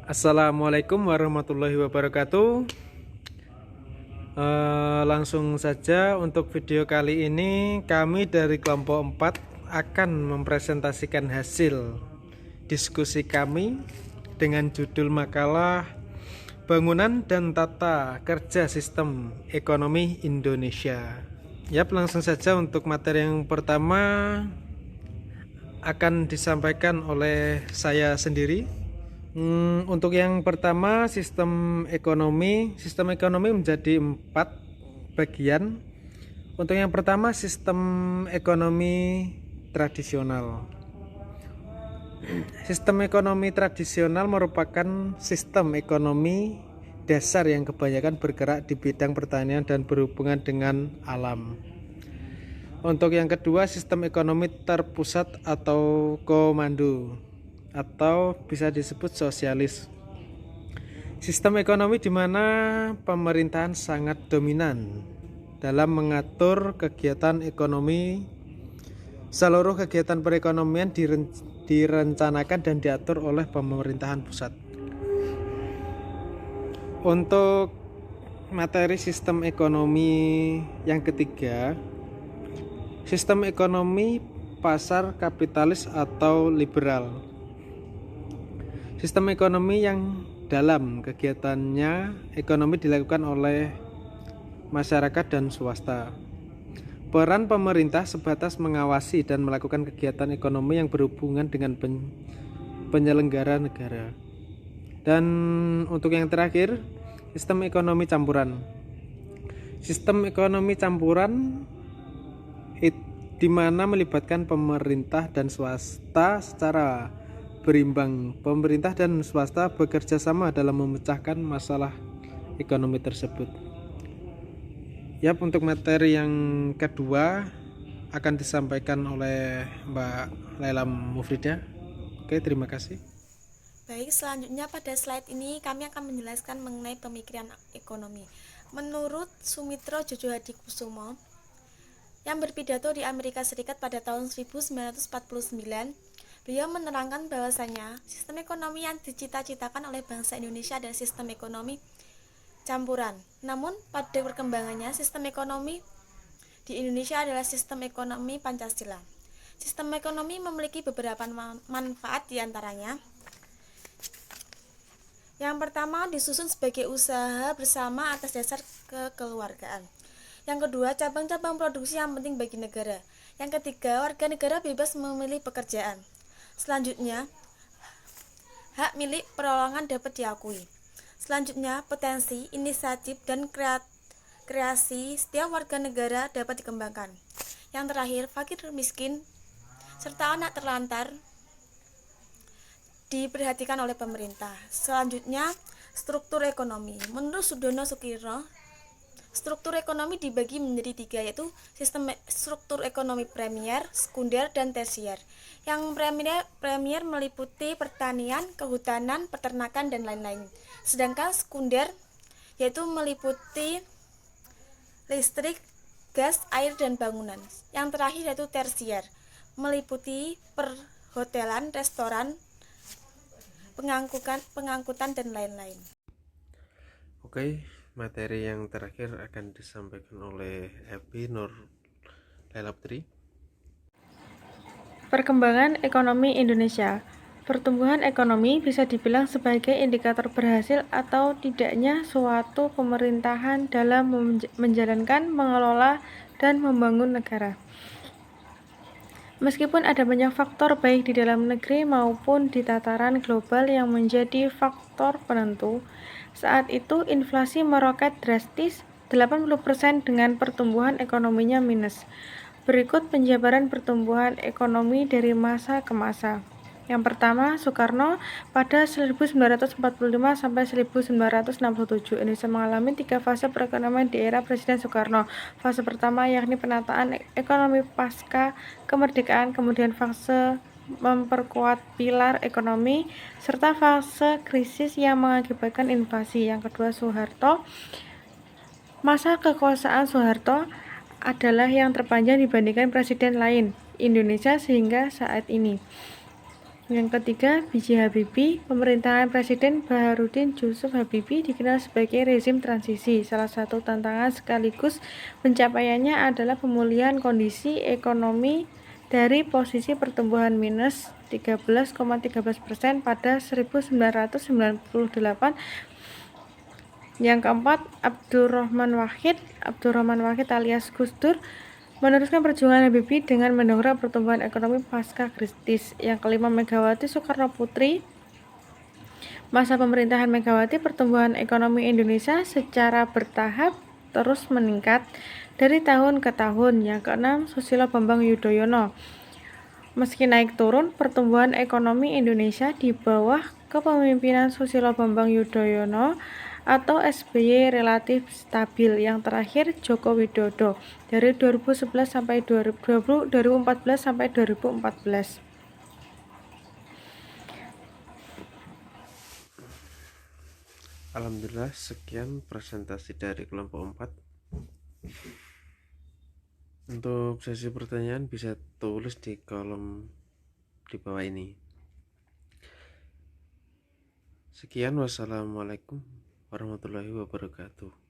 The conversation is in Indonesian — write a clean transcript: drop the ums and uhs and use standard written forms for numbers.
Assalamualaikum warahmatullahi wabarakatuh. Langsung saja untuk video kali ini kami dari kelompok 4 akan mempresentasikan hasil diskusi kami dengan judul makalah Bangunan dan Tata Kerja Sistem Ekonomi Indonesia. Yap, langsung saja untuk materi yang pertama akan disampaikan oleh saya sendiri. Untuk yang pertama, sistem ekonomi menjadi 4 bagian. Untuk yang pertama, sistem ekonomi tradisional. Sistem ekonomi tradisional merupakan sistem ekonomi dasar yang kebanyakan bergerak di bidang pertanian dan berhubungan dengan alam. Untuk yang kedua, sistem ekonomi terpusat atau komando, atau bisa disebut sosialis. Sistem ekonomi di mana pemerintahan sangat dominan dalam mengatur kegiatan ekonomi. Seluruh kegiatan perekonomian direncanakan dan diatur oleh pemerintahan pusat. Untuk materi sistem ekonomi yang ketiga, sistem ekonomi pasar kapitalis atau liberal. Sistem ekonomi yang dalam kegiatannya ekonomi dilakukan oleh masyarakat dan swasta. Peran pemerintah sebatas mengawasi dan melakukan kegiatan ekonomi yang berhubungan dengan penyelenggara negara. Dan untuk yang terakhir, sistem ekonomi campuran. Sistem ekonomi campuran di mana melibatkan pemerintah dan swasta secara berimbang. Pemerintah dan swasta bekerja sama dalam memecahkan masalah ekonomi tersebut. Yap, untuk materi yang kedua akan disampaikan oleh Mbak Laila Mufrida. Oke, terima kasih. Baik, selanjutnya pada slide ini kami akan menjelaskan mengenai pemikiran ekonomi. Menurut Sumitro Jojo Hadikusumo yang berpidato di Amerika Serikat pada tahun 1949, beliau menerangkan bahwasanya sistem ekonomi yang dicita-citakan oleh bangsa Indonesia adalah sistem ekonomi campuran. Namun pada perkembangannya sistem ekonomi di Indonesia adalah sistem ekonomi Pancasila. Sistem ekonomi memiliki beberapa manfaat diantaranya. Yang pertama, disusun sebagai usaha bersama atas dasar kekeluargaan. Yang kedua, cabang-cabang produksi yang penting bagi negara. Yang ketiga, warga negara bebas memilih pekerjaan. Selanjutnya, hak milik perorangan dapat diakui. Selanjutnya, potensi, inisiatif, dan kreasi setiap warga negara dapat dikembangkan. Yang terakhir, fakir miskin serta anak terlantar diperhatikan oleh pemerintah. Selanjutnya, struktur ekonomi. Menurut Sudono Sukirno, struktur ekonomi dibagi menjadi 3, yaitu sistem struktur ekonomi premier, sekunder, dan tersier. Yang premier meliputi pertanian, kehutanan, peternakan, dan lain-lain. Sedangkan sekunder yaitu meliputi listrik, gas, air, dan bangunan. Yang terakhir yaitu tersier, meliputi perhotelan, restoran, pengangkutan, dan lain-lain. Oke, materi yang terakhir akan disampaikan oleh Ebi Nur Laila Putri. Perkembangan ekonomi Indonesia. Pertumbuhan ekonomi bisa dibilang sebagai indikator berhasil atau tidaknya suatu pemerintahan dalam menjalankan, mengelola, dan membangun negara. Meskipun ada banyak faktor baik di dalam negeri maupun di tataran global yang menjadi faktor penentu, saat itu inflasi meroket drastis 80% dengan pertumbuhan ekonominya minus. Berikut penjabaran pertumbuhan ekonomi dari masa ke masa. Yang pertama, Soekarno pada 1945 sampai 1967. Indonesia mengalami 3 fase perekonomian di era Presiden Soekarno. Fase pertama yakni penataan ekonomi pasca kemerdekaan, kemudian fase memperkuat pilar ekonomi, serta fase krisis yang mengakibatkan invasi. Yang kedua, Soeharto. Masa kekuasaan Soeharto adalah yang terpanjang dibandingkan presiden lain Indonesia sehingga saat ini. Yang ketiga, B.J. Habibie. Pemerintahan Presiden Baharudin Yusuf Habibie dikenal sebagai rezim transisi. Salah satu tantangan sekaligus pencapaiannya adalah pemulihan kondisi ekonomi dari posisi pertumbuhan minus 13,13% pada 1998. Yang keempat, Abdurrahman Wahid alias Gus Dur meneruskan perjuangan Habibie dengan mendongkrak pertumbuhan ekonomi pasca kritis. Yang kelima, Megawati Soekarno Putri. Masa pemerintahan Megawati, pertumbuhan ekonomi Indonesia secara bertahap terus meningkat dari tahun ke tahun. Yang keenam, Susilo Bambang Yudhoyono. Meski naik turun, pertumbuhan ekonomi Indonesia di bawah kepemimpinan Susilo Bambang Yudhoyono atau SBY relatif stabil. Yang terakhir, Joko Widodo dari 2014 sampai 2014. Alhamdulillah, sekian presentasi dari kelompok 4. Untuk sesi pertanyaan bisa tulis di kolom di bawah ini. Sekian, wassalamualaikum warahmatullahi wabarakatuh.